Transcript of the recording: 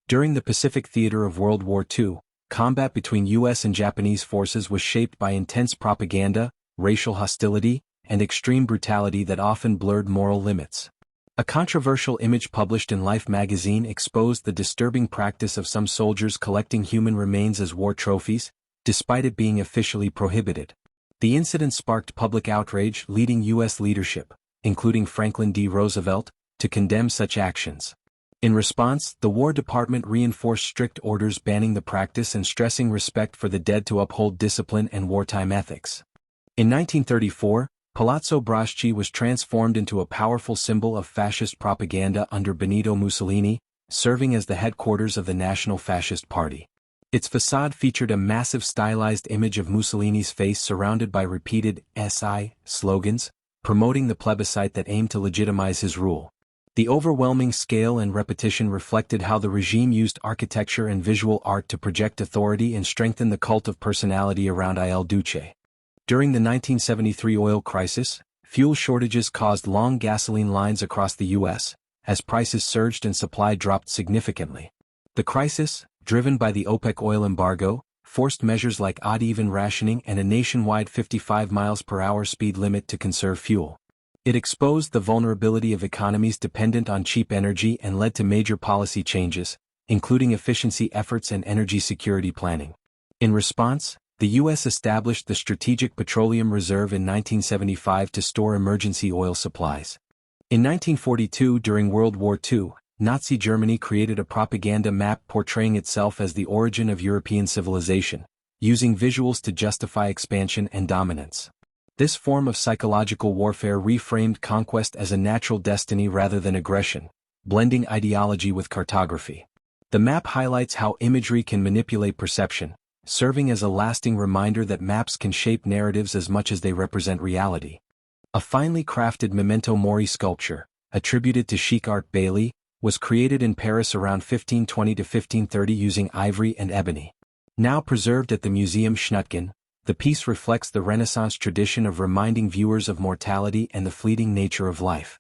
During the Pacific theater of World War II, combat between U.S. and Japanese forces was shaped by intense propaganda, racial hostility, and extreme brutality that often blurred moral limits. A controversial image published in Life magazine exposed the disturbing practice of some soldiers collecting human remains as war trophies, despite it being officially prohibited. The incident sparked public outrage, leading U.S. leadership, including Franklin D. Roosevelt, to condemn such actions. In response, the War Department reinforced strict orders banning the practice and stressing respect for the dead to uphold discipline and wartime ethics. In 1934, Palazzo Braschi was transformed into a powerful symbol of fascist propaganda under Benito Mussolini, serving as the headquarters of the National Fascist Party. Its facade featured a massive stylized image of Mussolini's face surrounded by repeated SI slogans, promoting the plebiscite that aimed to legitimize his rule. The overwhelming scale and repetition reflected how the regime used architecture and visual art to project authority and strengthen the cult of personality around Il Duce. During the 1973 oil crisis, fuel shortages caused long gasoline lines across the U.S., as prices surged and supply dropped significantly. The crisis, driven by the OPEC oil embargo, forced measures like odd-even rationing and a nationwide 55 miles per hour speed limit to conserve fuel. It exposed the vulnerability of economies dependent on cheap energy and led to major policy changes, including efficiency efforts and energy security planning. In response, the U.S. established the Strategic Petroleum Reserve in 1975 to store emergency oil supplies. In 1942, during World War II, Nazi Germany created a propaganda map portraying itself as the origin of European civilization, using visuals to justify expansion and dominance. This form of psychological warfare reframed conquest as a natural destiny rather than aggression, blending ideology with cartography. The map highlights how imagery can manipulate perception, serving as a lasting reminder that maps can shape narratives as much as they represent reality. A finely crafted memento mori sculpture, attributed to Sheikh Art Bailey, was created in Paris around 1520 to 1530 using ivory and ebony. Now preserved at the Museum Schnutgen, the piece reflects the Renaissance tradition of reminding viewers of mortality and the fleeting nature of life.